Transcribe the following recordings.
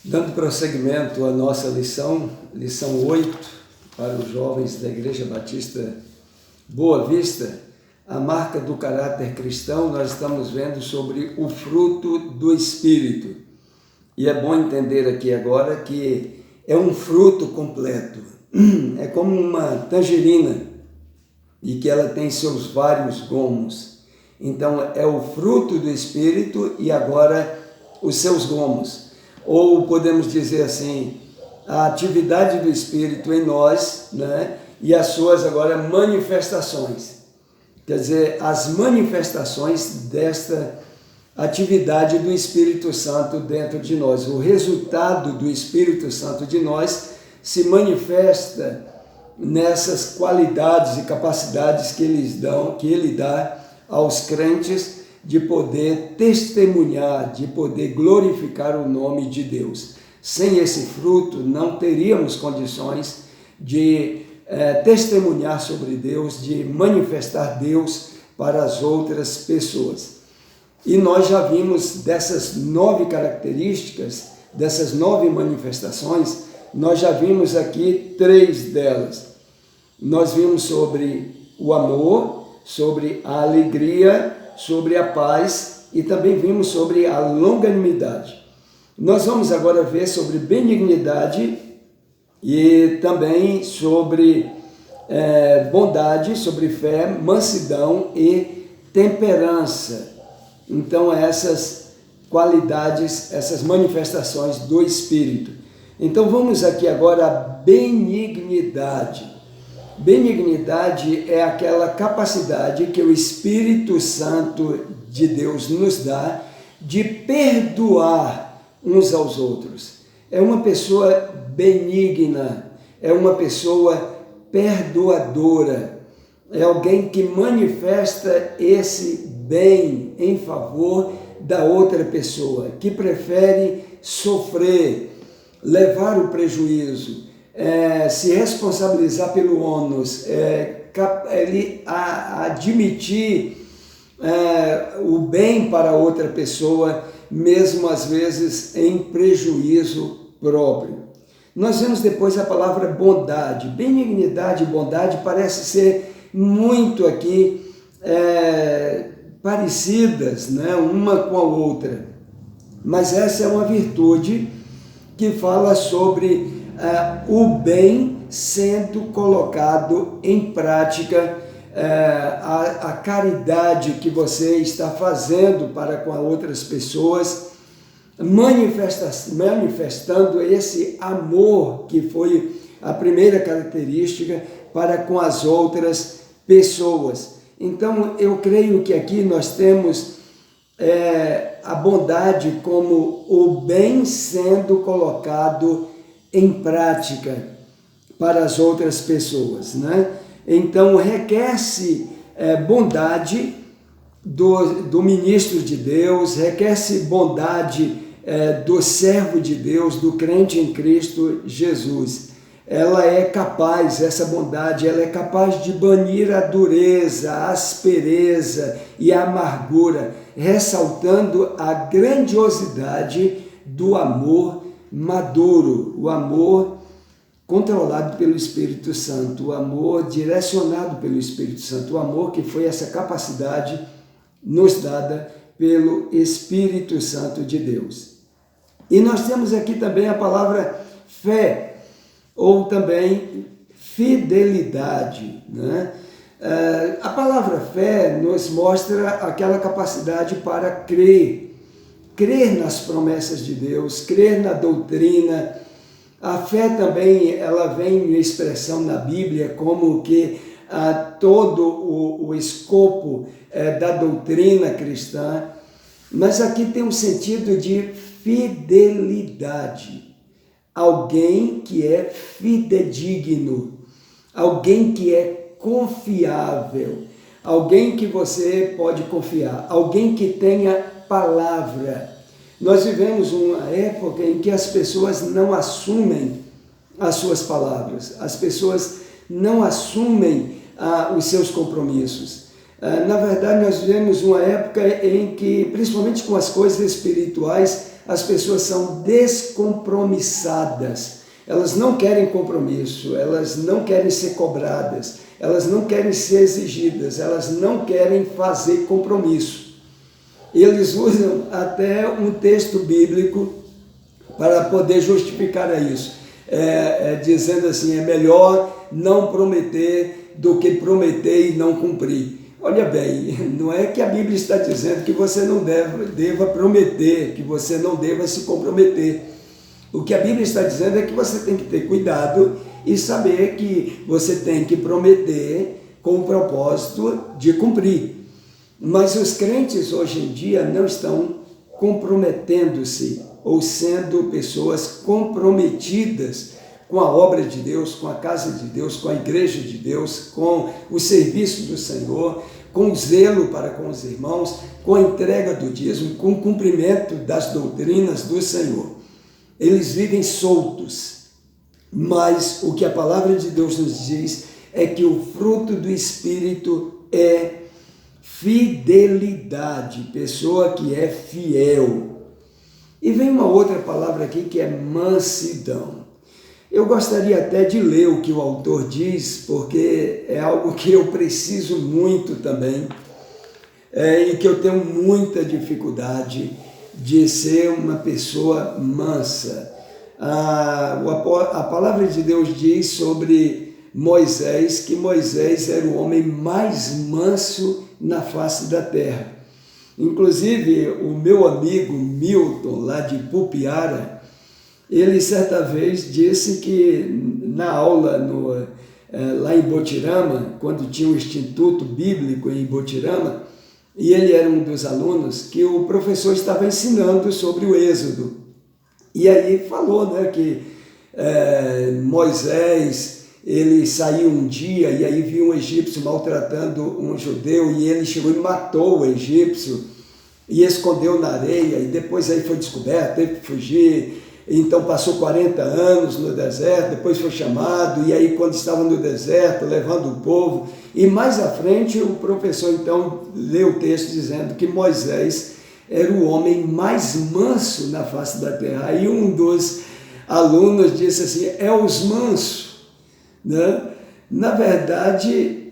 Dando prosseguimento à nossa lição 8, para os jovens da Igreja Batista Boa Vista, a marca do caráter cristão, nós estamos vendo sobre o fruto do Espírito. E é bom entender aqui agora que é um fruto completo, é como uma tangerina, e que ela tem seus vários gomos. Então é o fruto do Espírito e agora os seus gomos. Ou podemos dizer assim, a atividade do Espírito em nós, né? E as suas agora manifestações. Quer dizer, as manifestações desta atividade do Espírito Santo dentro de nós. O resultado do Espírito Santo de nós se manifesta nessas qualidades e capacidades que ele dá aos crentes de poder testemunhar, de poder glorificar o nome de Deus. Sem esse fruto, não teríamos condições de testemunhar sobre Deus, de manifestar Deus para as outras pessoas. E nós já vimos dessas 9 características, dessas 9 manifestações, nós já vimos aqui 3 delas. Nós vimos sobre o amor, sobre a alegria, sobre a paz e também vimos sobre a longanimidade. Nós vamos agora ver sobre benignidade e também sobre bondade, sobre fé, mansidão e temperança. Então essas qualidades, essas manifestações do Espírito. Então vamos aqui agora a benignidade. Benignidade é aquela capacidade que o Espírito Santo de Deus nos dá de perdoar uns aos outros. É uma pessoa benigna, é uma pessoa perdoadora, é alguém que manifesta esse bem em favor da outra pessoa, que prefere sofrer, levar o prejuízo, se responsabilizar pelo ônus, ele admitir o bem para outra pessoa, mesmo às vezes em prejuízo próprio. Nós vemos depois a palavra bondade. Benignidade e bondade parece ser muito aqui parecidas, né, uma com a outra, mas essa é uma virtude que fala sobre o bem sendo colocado em prática, a caridade que você está fazendo para com outras pessoas, manifestando esse amor que foi a primeira característica para com as outras pessoas. Então eu creio que aqui nós temos a bondade como o bem sendo colocado em prática para as outras pessoas, né? Então requer-se bondade do ministro de Deus, requer-se bondade do servo de Deus, do crente em Cristo Jesus. Ela é capaz, essa bondade, ela é capaz de banir a dureza, a aspereza e a amargura, ressaltando a grandiosidade do amor maduro, o amor controlado pelo Espírito Santo, o amor direcionado pelo Espírito Santo, o amor que foi essa capacidade nos dada pelo Espírito Santo de Deus. E nós temos aqui também a palavra fé, ou também fidelidade, né? A palavra fé nos mostra aquela capacidade para crer nas promessas de Deus, crer na doutrina. A fé também, ela vem em expressão na Bíblia como que todo o escopo da doutrina cristã, mas aqui tem um sentido de fidelidade. Alguém que é fidedigno, alguém que é confiável, alguém que você pode confiar, alguém que tenha palavra. Nós vivemos uma época em que as pessoas não assumem as suas palavras, as pessoas não assumem os seus compromissos. Na verdade, nós vivemos uma época em que, principalmente com as coisas espirituais, as pessoas são descompromissadas. Elas não querem compromisso, elas não querem ser cobradas, elas não querem ser exigidas, elas não querem fazer compromisso. Eles usam até um texto bíblico para poder justificar isso, dizendo assim, é melhor não prometer do que prometer e não cumprir. Olha bem, não é que a Bíblia está dizendo que você não deva prometer, que você não deva se comprometer. O que a Bíblia está dizendo é que você tem que ter cuidado e saber que você tem que prometer com o propósito de cumprir. Mas os crentes hoje em dia não estão comprometendo-se ou sendo pessoas comprometidas com a obra de Deus, com a casa de Deus, com a igreja de Deus, com o serviço do Senhor, com o zelo para com os irmãos, com a entrega do dízimo, com o cumprimento das doutrinas do Senhor. Eles vivem soltos, mas o que a palavra de Deus nos diz é que o fruto do Espírito é fidelidade, pessoa que é fiel. E vem uma outra palavra aqui que é mansidão. Eu gostaria até de ler o que o autor diz, porque é algo que eu preciso muito também, e que eu tenho muita dificuldade de ser uma pessoa mansa. A palavra de Deus diz sobre Moisés, que Moisés era o homem mais manso na face da terra. Inclusive, o meu amigo Milton, lá de Pupiara, ele certa vez disse que na aula lá em Botirama, quando tinha o Instituto Bíblico em Botirama, e ele era um dos alunos, que o professor estava ensinando sobre o Êxodo. E aí falou, né, que Moisés, ele saiu um dia e aí viu um egípcio maltratando um judeu e ele chegou e matou o egípcio e escondeu na areia e depois aí foi descoberto, teve que fugir. Então passou 40 anos no deserto, depois foi chamado, e aí quando estava no deserto, levando o povo, e mais à frente o professor então leu o texto dizendo que Moisés era o homem mais manso na face da terra. Aí um dos alunos disse assim, é os mansos, né? Na verdade,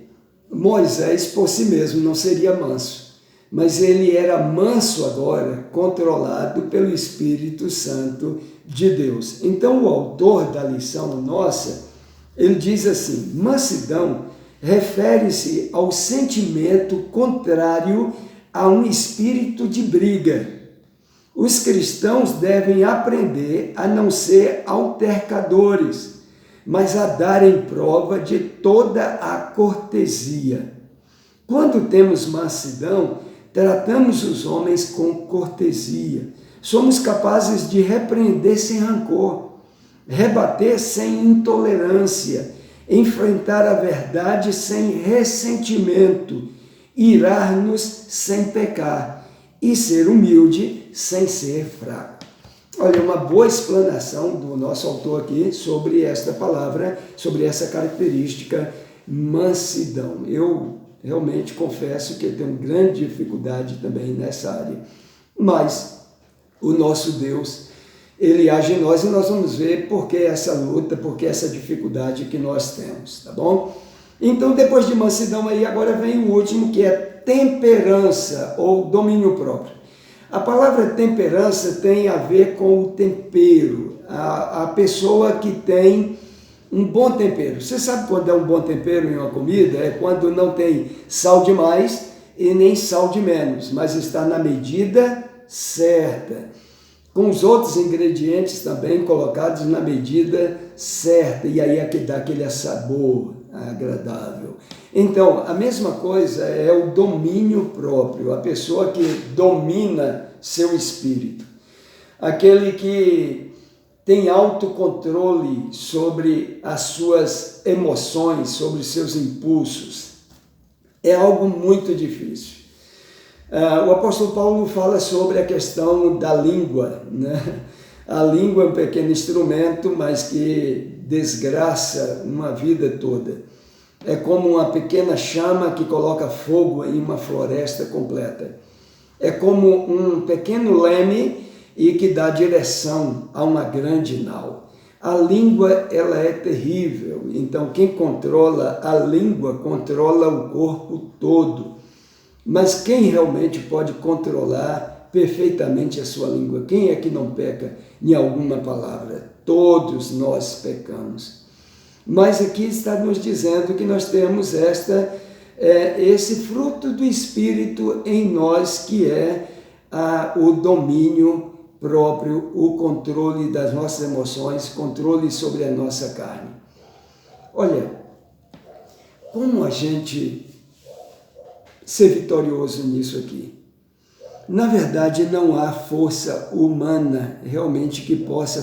Moisés por si mesmo não seria manso, mas ele era manso agora, controlado pelo Espírito Santo de Deus. Então o autor da lição nossa, ele diz assim, mansidão refere-se ao sentimento contrário a um espírito de briga. Os cristãos devem aprender a não ser altercadores, mas a darem prova de toda a cortesia. Quando temos mansidão, tratamos os homens com cortesia. Somos capazes de repreender sem rancor, rebater sem intolerância, enfrentar a verdade sem ressentimento, irar-nos sem pecar e ser humilde sem ser fraco. Olha, uma boa explanação do nosso autor aqui sobre esta palavra, sobre essa característica mansidão. Eu realmente confesso que eu tenho grande dificuldade também nessa área, mas o nosso Deus, ele age em nós e nós vamos ver por que essa luta, por que essa dificuldade que nós temos, tá bom? Então, depois de mansidão aí, agora vem o último, que é temperança ou domínio próprio. A palavra temperança tem a ver com o tempero, a pessoa que tem um bom tempero. Você sabe quando é um bom tempero em uma comida? É quando não tem sal demais e nem sal de menos, mas está na medida certa, com os outros ingredientes também colocados na medida certa, e aí é que dá aquele sabor agradável. Então, a mesma coisa é o domínio próprio, a pessoa que domina seu espírito, aquele que tem autocontrole sobre as suas emoções, sobre os seus impulsos. É algo muito difícil. O apóstolo Paulo fala sobre a questão da língua, né? A língua é um pequeno instrumento, mas que desgraça uma vida toda. É como uma pequena chama que coloca fogo em uma floresta completa. É como um pequeno leme e que dá direção a uma grande nau. A língua, ela é terrível, então quem controla a língua controla o corpo todo. Mas quem realmente pode controlar perfeitamente a sua língua? Quem é que não peca em alguma palavra? Todos nós pecamos. Mas aqui está nos dizendo que nós temos esse fruto do Espírito em nós, que é o domínio próprio, o controle das nossas emoções, controle sobre a nossa carne. Olha, como a gente ser vitorioso nisso aqui? Na verdade, não há força humana realmente que possa